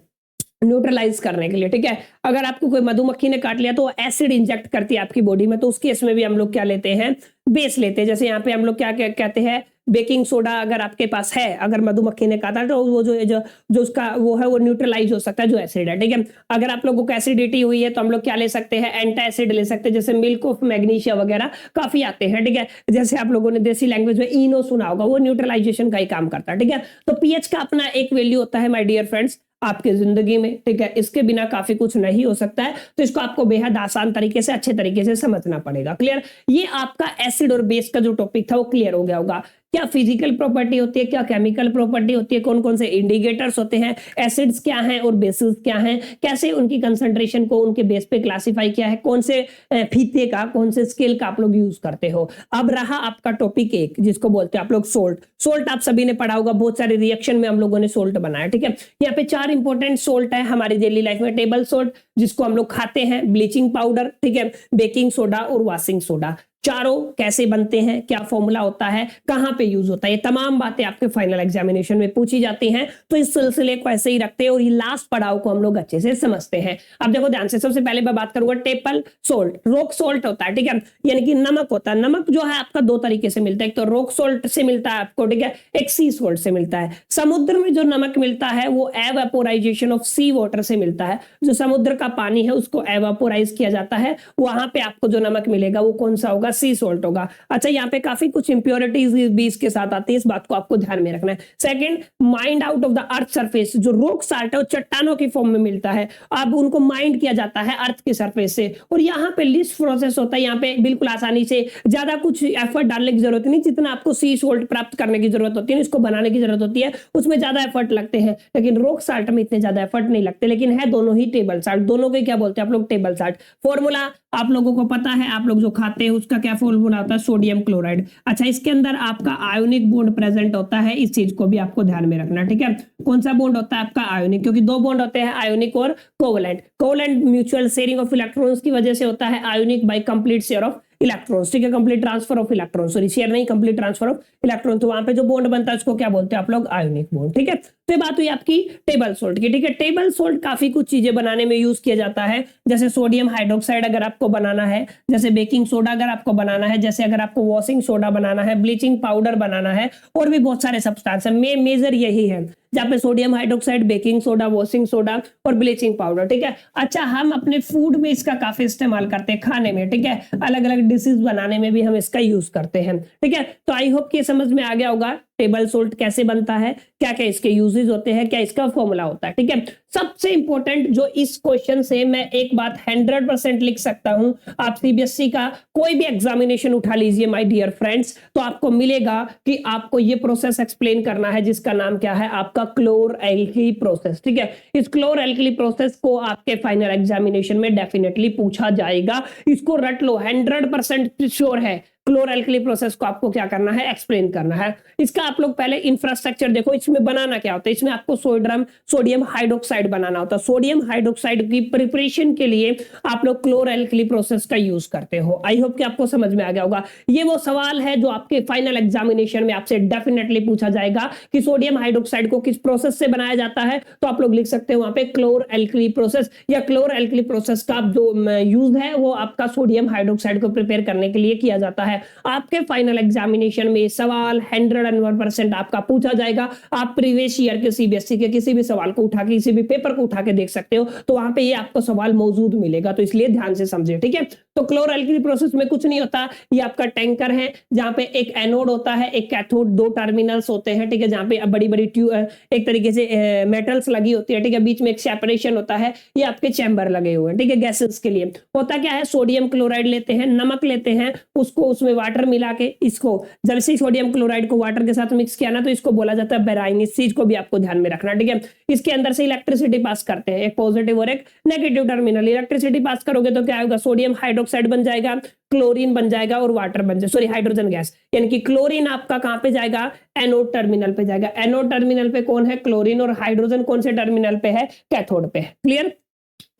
न्यूट्रलाइज करने के लिए, ठीक है। अगर आपको कोई मधुमक्खी ने काट लिया तो एसिड इंजेक्ट करती है आपकी बॉडी में, तो उस केस में भी हम लोग क्या लेते हैं, बेस लेते हैं। जैसे यहाँ पे हम लोग क्या कहते हैं, बेकिंग सोडा अगर आपके पास है, अगर मधुमक्खी ने काटा तो वो जो उसका वो है वो न्यूट्रलाइज हो सकता है, जो एसिड है, ठीक है। अगर आप लोगों को एसिडिटी हुई है तो हम लोग क्या ले सकते हैं, एंटा एसिड ले सकते हैं, जैसे मिल्क ऑफ मैग्नीशिया वगैरह काफी आते हैं, ठीक है। जैसे आप लोगों ने देसी लैंग्वेज में इनो सुना होगा, वो न्यूट्रलाइजेशन का ही काम करता है, ठीक है। तो pH का अपना एक वैल्यू होता है माय डियर फ्रेंड्स आपके जिंदगी में, ठीक है। इसके बिना काफी कुछ नहीं हो सकता है, तो इसको आपको बेहद आसान तरीके से अच्छे तरीके से समझना पड़ेगा। क्लियर, ये आपका एसिड और बेस का जो टॉपिक था वो क्लियर हो गया होगा। क्या फिजिकल प्रॉपर्टी होती है, क्या केमिकल प्रॉपर्टी होती है, कौन कौन से इंडिकेटर्स होते हैं, एसिड्स क्या हैं और बेसिस क्या हैं, कैसे उनकी कंसंट्रेशन को उनके बेस पे क्लासिफाई किया है, कौन से फीते का, कौन से स्केल का आप लोग यूज करते हो। अब रहा आपका टॉपिक एक, जिसको बोलते हैं आप लोग सोल्ट। सोल्ट आप सभी ने पढ़ा होगा, बहुत सारे रिएक्शन में हम लोगों ने सोल्ट बनाया, ठीक है। यहाँ पे 4 इंपॉर्टेंट सोल्ट है हमारी डेली लाइफ में। टेबल सोल्ट जिसको हम लोग खाते हैं, ब्लीचिंग पाउडर, ठीक है, बेकिंग सोडा और वॉशिंग सोडा। चारों कैसे बनते हैं, क्या फॉर्मूला होता है, कहां पे यूज होता है, ये तमाम बातें आपके फाइनल एग्जामिनेशन में पूछी जाती हैं। तो इस सिलसिले को ऐसे ही रखते हैं और ये लास्ट पड़ाव को हम लोग अच्छे से समझते हैं। अब देखो ध्यान से, सबसे पहले मैं बात करूंगा टेबल सोल्ट। रॉक सोल्ट होता है, ठीक है, यानी कि नमक होता है। नमक जो है आपका 2 तरीके से मिलता है, एक तो रॉक सोल्ट से मिलता है आपको, ठीक है, एक सी सोल्ट से मिलता है। समुद्र में जो नमक मिलता है वो एवापोराइजेशन ऑफ सी वाटर से मिलता है। जो समुद्र का पानी है उसको एवापोराइज किया जाता है, वहां पे आपको जो नमक मिलेगा वो कौन सा होगा, सी सोल्ट होगा। अच्छा, यहाँ पे काफी कुछ इंप्योरिटीज भी इसके साथ आती है, इस बात को आपको ध्यान में रखना है। Second, mind out of the earth surface. जो रॉक साल्ट है वो चट्टानों की फॉर्म में मिलता है, अब उनको माइंड किया जाता है अर्थ की सरफेस से। और यहाँ पे लिस्ट प्रोसेस होता है, यहाँ पे बिल्कुल आसानी से, ज्यादा कुछ एफर्ट डालने की जरूरत नहीं, जितना आपको सी सोल्ट प्राप्त करने की जरूरत होती है, इसको बनाने की जरूरत होती है, उसमें ज्यादा एफर्ट लगते हैं। लेकिन रॉक साल्ट में इतने ज्यादा एफर्ट नहीं लगते, लेकिन है दोनों ही टेबल साल्ट। दोनों को क्या बोलते हैं आप लोग, टेबल साल्ट। फॉर्मूला आप लोगों को पता है, आप लोग जो खाते हैं उसका क्या फॉर्मूला होता है, सोडियम क्लोराइड। अच्छा, इसके अंदर आपका आयोनिक बॉन्ड प्रेजेंट होता है, इस चीज को भी आपको ध्यान में रखना, ठीक है। कौन सा बॉन्ड होता है आपका, आयोनिक, क्योंकि 2 बॉन्ड होते हैं, आयोनिक और covalent. Covalent mutual sharing of electrons की वजह से होता है, ionic by complete share of electrons, ठीक है, complete transfer of electrons, sorry share नहीं, कंप्लीट ट्रांसफर ऑफ इलेक्ट्रॉन। तो वहां पे जो बॉन्ड बनता है उसको क्या बोलते हैं आप लोग, आयोनिक बॉन्ड, ठीक है। तो ये बात हुई आपकी टेबल सोल्ट की, ठीक है। टेबल सोल्ट काफी कुछ चीजें बनाने में यूज किया जाता है, जैसे सोडियम हाइड्रोक्साइड अगर आपको बनाना है, जैसे बेकिंग सोडा अगर आपको बनाना है, जैसे अगर आपको वॉशिंग सोडा बनाना है, ब्लीचिंग पाउडर बनाना है, और भी बहुत सारे सब्सटेंस है। मेजर यही है जहाँ पे sodium hydroxide, baking soda, washing soda और ब्लीचिंग पाउडर, ठीक है। अच्छा, हम अपने फूड में इसका काफी इस्तेमाल करते हैं, खाने में, ठीक है, अलग अलग डिशेस बनाने में भी हम इसका यूज करते हैं, ठीक है। तो आई होप कि समझ में आ गया होगा टेबल सोल्ट कैसे बनता है, क्या क्या इसके यूजेस होते हैं, क्या इसका फॉर्मूला होता है, ठीक है। सबसे इंपॉर्टेंट जो इस क्वेश्चन से मैं एक बात 100% लिख सकता हूं, आप सीबीएसई का कोई भी एग्जामिनेशन उठा लीजिए माय डियर फ्रेंड्स, तो आपको मिलेगा कि आपको ये प्रोसेस एक्सप्लेन करना है, जिसका नाम क्या है आपका क्लोर एल्कली प्रोसेस, ठीक है। इस क्लोर एल्कली प्रोसेस को आपके फाइनल एग्जामिनेशन में डेफिनेटली पूछा जाएगा, इसको रट लो, 100% श्योर है। क्लोर एल्कली प्रोसेस को आपको क्या करना है, एक्सप्लेन करना है। इसका आप लोग पहले इंफ्रास्ट्रक्चर देखो, इसमें बनाना क्या होता है, इसमें आपको सोडियम हाइड्रोक्साइड बनाना होता है। सोडियम हाइड्रोक्साइड की प्रिपरेशन के लिए आप लोग क्लोर एल्कली प्रोसेस का यूज करते हो। आई होप कि आपको समझ में आ गया होगा। ये वो सवाल है जो आपके फाइनल एग्जामिनेशन में आपसे डेफिनेटली पूछा जाएगा कि सोडियम हाइड्रोक्साइड को किस प्रोसेस से बनाया जाता है, तो आप लोग लिख सकते हो वहां पे क्लोर एल्कली प्रोसेस, या क्लोर एल्कली प्रोसेस का जो यूज है वो आपका सोडियम हाइड्रोक्साइड को प्रिपेयर करने के लिए किया जाता है। आपके फाइनल एग्जामिनेशन में सवाल 101% आपका पूछा जाएगा। आप प्रीवियस ईयर के सीबीएसई के किसी भी सवाल को उठा के, किसी भी पेपर को उठा के देख सकते हो, तो वहां पे ये आपको सवाल मौजूद मिलेगा, तो इसलिए ध्यान से समझे, ठीक है। तो क्लोर एल्कली प्रोसेस में कुछ नहीं होता, ये आपका टैंकर है जहां पे एक एनोड होता है, एक कैथोड, 2 टर्मिनल्स होते हैं, ठीक है, जहां पे बड़ी बड़ी एक तरीके से मेटल्स लगी होती है, ठीक है, बीच में एक सेपरेशन होता है, ये आपके चैम्बर लगे हुए हैं, ठीक है, गैसेस के लिए। होता क्या है, सोडियम क्लोराइड लेते हैं, नमक लेते हैं, उसको उसमें वाटर मिला के, इसको जब से सोडियम क्लोराइड को वाटर के साथ मिक्स किया ना, तो इसको बोला जाता है बेराइन। इस चीज को भी आपको ध्यान में रखना, ठीक है। इसके अंदर से इलेक्ट्रिसिटी पास करते हैं, एक पॉजिटिव और एक नेगेटिव टर्मिनल। इलेक्ट्रिसिटी पास करोगे तो क्या होगा, सोडियम हाइड्रोक्साइड बन जाएगा, क्लोरीन बन जाएगा और वाटर बन जाएगा, सॉरी हाइड्रोजन गैस, यानी कि क्लोरीन आपका कहां पे जाएगा, एनोड टर्मिनल पे जाएगा। एनोड टर्मिनल पे कौन है, क्लोरीन, और हाइड्रोजन कौन से टर्मिनल पे है, कैथोड पे। क्लियर,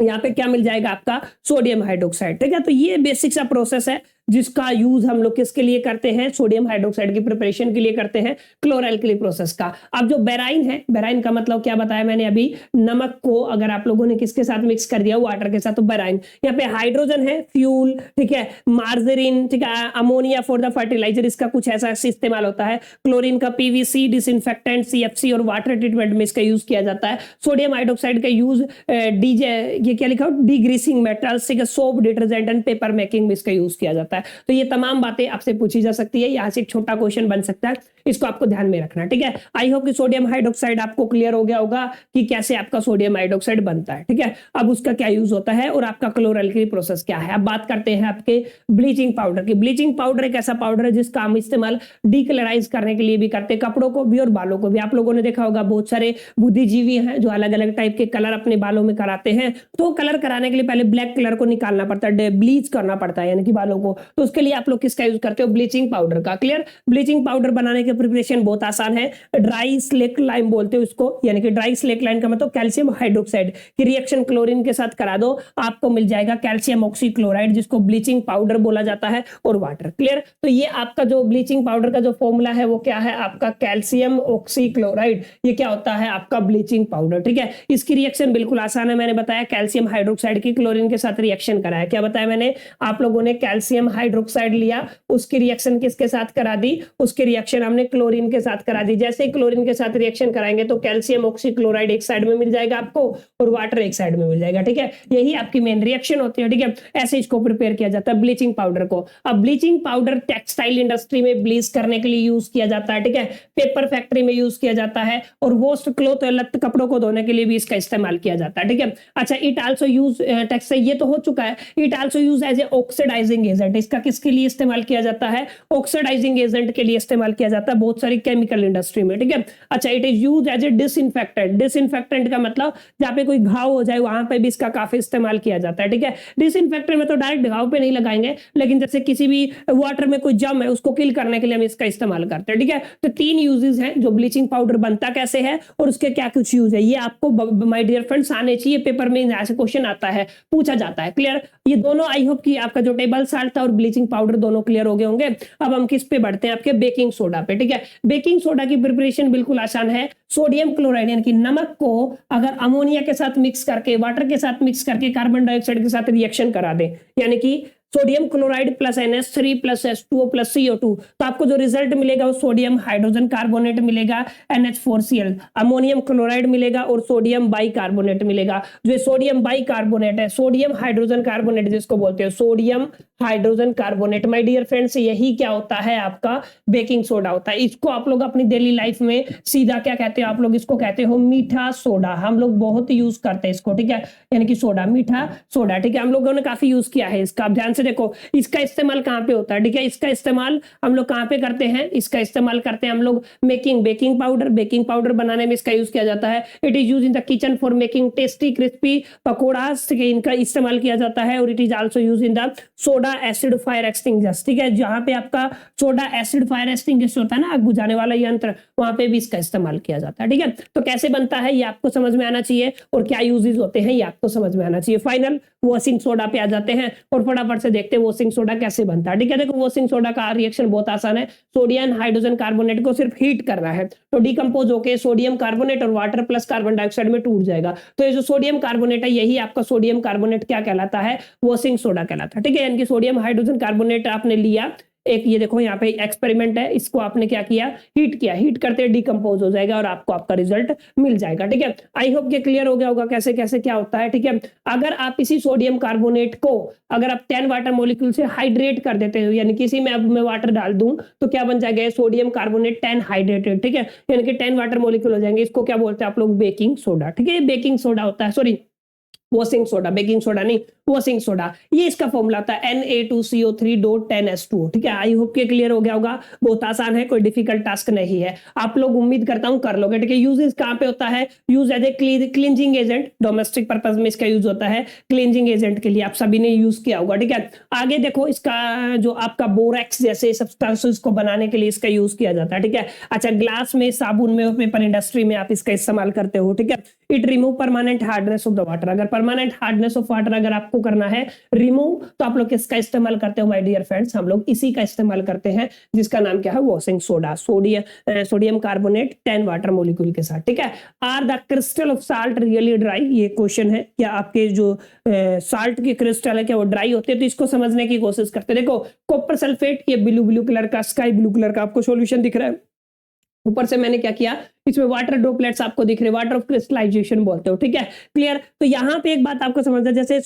यहाँ पे क्या मिल जाएगा आपका, सोडियम हाइड्रोक्साइड, ठीक है। तो ये बेसिक सा प्रोसेस है जिसका यूज हम लोग किसके लिए करते हैं, सोडियम हाइड्रोक्साइड की प्रिपरेशन के लिए करते हैं, क्लोर एल्कली प्रोसेस का। अब जो बेराइन है, बेराइन का मतलब क्या बताया मैंने अभी, नमक को अगर आप लोगों ने किसके साथ मिक्स कर दिया, वाटर के साथ, तो बेराइन। यहाँ पे हाइड्रोजन है, फ्यूल, ठीक है, मार्जरीन, ठीक है, अमोनिया फॉर द फर्टिलाइजर, इसका कुछ ऐसा इस्तेमाल होता है। क्लोरीन का पीवीसी, डिसइंफेक्टेंट, सीएफसी और वाटर ट्रीटमेंट में इसका यूज किया जाता है। सोडियम हाइड्रोक्साइड का यूज डीजे, ये क्या लिखा हो, डिग्रीसिंग मेटल्स, ठीक है, soap, detergent and paper making में इसका यूज किया जाता है। तो ये तमाम बातें आपसे पूछी जा सकती है, यहाँ से एक छोटा क्वेश्चन बन सकता है। इसको आपको ध्यान में रखना, ठीक है। आई होप कि सोडियम हाइड्रोक्साइड आपको क्लियर हो गया होगा कि कैसे आपका सोडियम हाइड्रोक्साइड बनता है, ठीक है। अब उसका क्या यूज होता है और आपका क्लोरल्कली प्रोसेस क्या है। अब बात करते हैं आपके ब्लीचिंग पाउडर की। ब्लीचिंग पाउडर एक ऐसा पाउडर है जिसका हम इस्तेमाल डीकलराइज करने के लिए भी करते हैं, कपड़ों को भी और बालों को भी। आप लोगों ने देखा होगा बहुत सारे बुद्धिजीवी हैं जो अलग अलग टाइप के कलर अपने बालों में कराते हैं, तो कलर कराने के लिए पहले ब्लैक कलर को निकालना पड़ता है, ब्लीच करना पड़ता है यानी कि बालों को, तो उसके लिए आप लोग किसका यूज करते हो, ब्लीचिंग पाउडर का। क्लियर। ब्लीचिंग पाउडर बनाने के प्रिपरेशन बहुत आसान है, ड्राई स्लेक लाइम बोलते हो इसको, यानी कि ड्राई स्लेक लाइम का मतलब कैल्शियम हाइड्रोक्साइड की रिएक्शन क्लोरीन के साथ करा दो, आपको मिल जाएगा कैल्शियम ऑक्सीक्लोराइड जिसको ब्लीचिंग पाउडर बोला जाता है, और वाटर। क्लियर। तो ये आपका जो ब्लीचिंग पाउडर का जो फॉर्मूला है वो क्या है, आपका कैल्शियम ऑक्सीक्लोराइड, ये क्या होता है आपका ब्लीचिंग पाउडर, ठीक है। इसकी रिएक्शन बिल्कुल आसान है, मैंने बताया कैल्शियम हाइड्रोक्साइड की क्लोरीन के साथ रिएक्शन कराया। क्या बताया मैंने, आप लोगों ने कैल्शियम हाइड्रोक्साइड लिया, उसकी रिएक्शन किसके साथ करा दी, उसकी रिएक्शन हमने क्लोरीन के साथ करा दी। जैसे ही क्लोरीन के साथ रिएक्शन कराएंगे तो कैल्शियम ऑक्सीक्लोराइड एक साइड में मिल जाएगा आपको और वाटर एक साइड में मिल जाएगा, ठीक है। यही आपकी मेन रिएक्शन होती है, ठीक है। ऐसे इसको प्रिपेयर किया जाता है ब्लीचिंग पाउडर को। अब ब्लीचिंग पाउडर टेक्सटाइल इंडस्ट्री में ब्लीच करने के लिए यूज किया जाता है, ठीक है। पेपर फैक्ट्री में यूज किया जाता है और वॉश्ड क्लॉथ लत्त कपड़ों को धोने के लिए भी इसका इस्तेमाल किया जाता है, ठीक है। अच्छा, इट आल्सो यूज टेक्सटाइल, ये तो हो चुका है। It also use as a oxidizing agent, इसका किसके लिए इस्तेमाल किया जाता है, ऑक्सीडाइजिंग एजेंट के लिए इस्तेमाल किया जाता है बहुत सारी केमिकल इंडस्ट्री में, ठीक है। अच्छा, it is use as a disinfectant. Disinfectant का मतलब जहां पे कोई घाव हो जाए वहां पे भी इसका काफी इस्तेमाल किया जाता है, ठीक है। डिसइंफेक्टेंट में तो डायरेक्ट घाव पे नहीं लगाएंगे, लेकिन जैसे किसी भी वाटर में कोई जम है उसको किल करने के लिए हम इसका इस्तेमाल करते हैं, ठीक है। तो 3 यूजेस हैं जो ब्लीचिंग पाउडर बनता कैसे है और उसके क्या कुछ यूज है, ये आपको माय डियर फ्रेंड्स आने चाहिए, पेपर में ऐसे क्वेश्चन आता है, पूछा जाता है। क्लियर। ये दोनों आई होप कि आपका जो टेबल साल्ट था और ब्लीचिंग पाउडर दोनों क्लियर हो गए होंगे। अब हम किस पे बढ़ते हैं, आपके बेकिंग सोडा पे, ठीक है। बेकिंग सोडा की प्रिपरेशन बिल्कुल आसान है। सोडियम क्लोराइड यानी कि नमक को अगर अमोनिया के साथ मिक्स करके, वाटर के साथ मिक्स करके कार्बन डाइऑक्साइड के साथ रिएक्शन करा दे, यानी कि sodium chloride plus NH3 plus H2O plus CO2, तो आपको जो रिजल्ट मिलेगा वो सोडियम हाइड्रोजन कार्बोनेट मिलेगा, NH4Cl, अमोनियम क्लोराइड मिलेगा और सोडियम बाइकार्बोनेट मिलेगा। जो सोडियम बाइकार्बोनेट है, सोडियम हाइड्रोजन कार्बोनेट जिसको बोलते हैं, sodium hydrogen carbonate, my dear friends, यही क्या होता है आपका बेकिंग सोडा होता है। इसको आप लोग अपनी डेली लाइफ में सीधा क्या कहते हो, आप लोग इसको कहते हो मीठा सोडा। हम लोग बहुत यूज करते हैं इसको, ठीक है, यानी कि सोडा, मीठा सोडा, ठीक है। हम लोगों ने काफी यूज किया है इसका। आप ध्यान से देखो इसका इस्तेमाल कहां पे होता है, ठीक है। इसका इस्तेमाल हम लोग कहां पे करते हैं, इसका इस्तेमाल करते हैं हम लोग making baking powder. Baking powder बनाने में इसका यूज किया जाता है। It is use in the kitchen for making tasty crispy pakodas, इनका इस्तेमाल किया जाता है। और it is also use in the soda acid fire extinguisher, ठीक है। जहां पे आपका सोडा एसिड फायर एक्सटिंग्विशर होता है ना, आग बुझाने वाला यंत्र, वहां पे भी इसका इस्तेमाल किया जाता है, ठीक है। तो कैसे बनता है ये आपको समझ में आना चाहिए और क्या यूजेस होते हैं ये आपको समझ में आना चाहिए। फाइनल वॉशिंग सोडा पे आ जाते हैं और फटाफट से देखते हैं वॉशिंग सोडा कैसे बनता है, ठीक है। देखो वॉशिंग सोडा का रिएक्शन बहुत आसान है। सोडियम हाइड्रोजन कार्बोनेट को सिर्फ हीट करना है तो डिकम्पोज होकर सोडियम कार्बोनेट और वाटर प्लस कार्बन डाइऑक्साइड में टूट जाएगा। तो ये जो सोडियम कार्बोनेट है यही आपका सोडियम कार्बोनेट क्या कहलाता है, वॉशिंग सोडा कहलाता है, ठीक है। यानी कि सोडियम हाइड्रोजन कार्बोनेट आपने लिया एक, ये देखो यहाँ पे एक्सपेरिमेंट है, इसको आपने क्या किया, हीट किया, हीट करते डिकम्पोज हो जाएगा और आपको आपका रिजल्ट मिल जाएगा, ठीक है। आई होप ये क्लियर हो गया होगा कैसे कैसे क्या होता है, ठीक है। अगर आप इसी सोडियम कार्बोनेट को अगर आप 10 वाटर मॉलिक्यूल से हाइड्रेट कर देते हो, यानी किसी में अब मैं वाटर डाल दूं तो क्या बन जाएगा, सोडियम कार्बोनेट 10 हाइड्रेटेड, ठीक है, यानी कि 10 वाटर मॉलिक्यूल हो जाएंगे। इसको क्या बोलते हैं आप लोग, बेकिंग सोडा, ठीक है। ये बेकिंग सोडा होता है, sorry washing soda, baking soda नहीं, वॉशिंग सोडा। ये इसका फॉर्मूला होता है Na2CO3.10H2O, ठीक है। आई होप के क्लियर हो गया होगा, बहुत आसान है, कोई डिफिकल्ट टास्क नहीं है। आप लोग उम्मीद करता हूं कर लोगे, ठीक है। यूजेस कहां पे होता है, use as a cleansing agent, domestic purpose में इसका यूज होता है, क्लींजिंग एजेंट के लिए आप सभी ने यूज किया होगा, ठीक है। आगे देखो इसका जो आपका बोरेक्स जैसे सब्सटेंसेस को बनाने के लिए इसका यूज किया जाता है, ठीक है। अच्छा, ग्लास में, साबुन में, पेपर इंडस्ट्री में आप इसका इस्तेमाल करते हो, ठीक है। It remove permanent hardness of the water, अगर परमानेंट हार्डनेस ऑफ वाटर अगर आपको करना है रिमूव तो आप लोग किसका इस्तेमाल करते हो माय डियर फ्रेंड्स, हम लोग इसी का इस्तेमाल करते हैं जिसका नाम क्या है, washing soda, sodium carbonate 10 water molecule के साथ, ठीक है। Are the crystal of salt really dry, ये क्वेश्चन है, क्या आपके जो साल्ट के क्रिस्टल है क्या वो ड्राई होते हैं, तो इसको समझने की कोशिश करते हैं। देखो कॉपर सल्फेट, ये ब्लू कलर का, स्काई ब्लू कलर का आपको सॉल्यूशन दिख रहा है। ऊपर से मैंने क्या किया, इसमें वाटर ड्रॉपलेट्स आपको दिख रहे, वाटर ऑफ क्रिस्टलाइजेशन बोलते हो, ठीक है, क्लियर। तो यहाँ पे एक बात आपको समझना, जैसे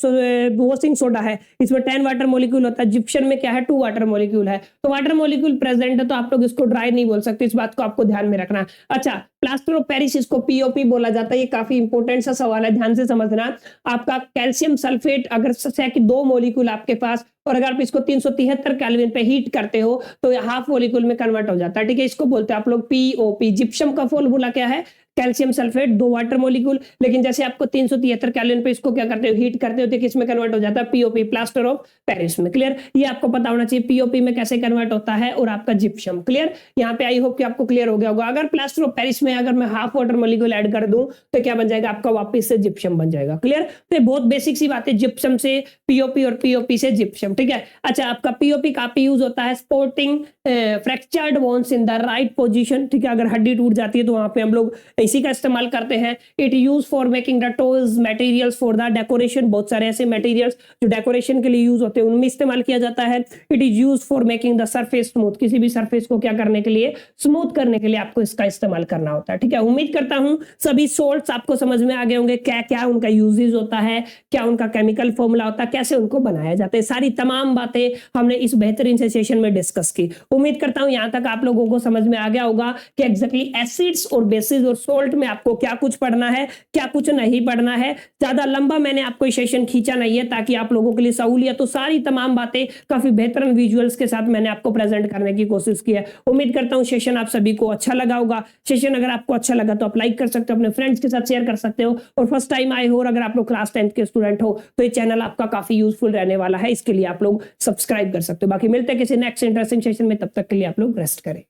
वॉशिंग सोडा है, इसमें 10 वाटर मॉलिक्यूल होता है, जिप्सम में क्या है 2 वाटर मॉलिक्यूल है, तो वाटर मॉलिक्यूल प्रेजेंट है तो आप लोग इसको ड्राई नहीं बोल सकते, इस बात को आपको ध्यान में रखना। अच्छा, प्लास्टर ऑफ पेरिस इसको पीओपी बोला जाता है, ये काफी इंपॉर्टेंट सा सवाल है, ध्यान से समझना। आपका कैल्शियम सल्फेट अगर से कि 2 मॉलिक्यूल आपके पास, और अगर आप इसको 373 केल्विन पे हीट करते हो तो हाफ मॉलिक्यूल में कन्वर्ट हो जाता है, ठीक है, इसको बोलते हैं आप लोग पीओपी। जिप्सम का फॉर्मूला क्या है, कैल्शियम सल्फेट 2 वाटर मॉलिक्यूल, लेकिन जैसे आपको 373 केल्विन पे इसको क्या करते हो, हीट करते हो, तो किसमें कन्वर्ट हो जाता है, पीओपी, प्लास्टर ऑफ पेरिस में, क्लियर। ये आपको पता होना चाहिए पीओपी में कैसे कन्वर्ट होता है, और आपका जिप्सम, क्लियर। यहाँ पे आई होप कि आपको क्लियर हो गया होगा। अगर प्लास्टर ऑफ पेरिस में अगर मैं हाफ वाटर मॉलिक्यूल ऐड कर दूं तो क्या बन जाएगा, आपका वापस से जिप्सम बन जाएगा, क्लियर। तो बहुत बेसिक सी बात है, जिप्सम से पीओपी और पीओपी से जिप्सम, ठीक है। अच्छा, आपका पीओपी काफी यूज होता है supporting fractured bones in the right position, ठीक है, अगर हड्डी टूट जाती है तो वहां पे हम लोग इसी का इस्तेमाल करते हैं। It use for making the toys materials for the decoration, बहुत सारे ऐसे मटेरियल्स जो डेकोरेशन के लिए यूज होते हैं उनमें इस्तेमाल किया जाता है। It is use for making the surface smooth, किसी भी सरफेस को क्या करने के लिए, स्मूथ करने के लिए आपको इसका इस्तेमाल करना होता है, ठीक है। उम्मीद करता हूं सभी सोल्ट्स आपको समझ में आ गए होंगे, क्या क्या उनका यूजेज होता है, क्या उनका केमिकल फॉर्मूला होता है, कैसे उनको बनाया जाता है, सारी तमाम बातें हमने इस बेहतरीन से सेशन में डिस्कस की। उम्मीद करता हूं यहां तक आप लोगों को समझ में आ गया होगा कि एग्जैक्टली एसिड्स और बेसिस और सोल्ट में आपको क्या कुछ पढ़ना है, क्या कुछ नहीं पढ़ना है। ज्यादा लंबा मैंने आपको सेशन खींचा नहीं है ताकि आप लोगों के लिए सहूलियत, तो सारी तमाम बातें काफी बेहतरीन विजुअल्स के साथ मैंने आपको प्रेजेंट करने की कोशिश की है। उम्मीद करता हूं सेशन आप सभी को अच्छा लगा होगा। सेशन अगर आपको अच्छा लगा तो आप लाइक कर सकते हो, अपने फ्रेंड्स के साथ शेयर कर सकते हो, और फर्स्ट टाइम आए हो और अगर आप लोग क्लास 10th के स्टूडेंट हो तो ये चैनल आपका काफी यूजफुल रहने वाला है, इसके लिए आप लोग सब्सक्राइब कर सकते हो। बाकी मिलते हैं किसी नेक्स्ट इंटरेस्टिंग सेशन में, तब तक के लिए आप लोग रेस्ट करें।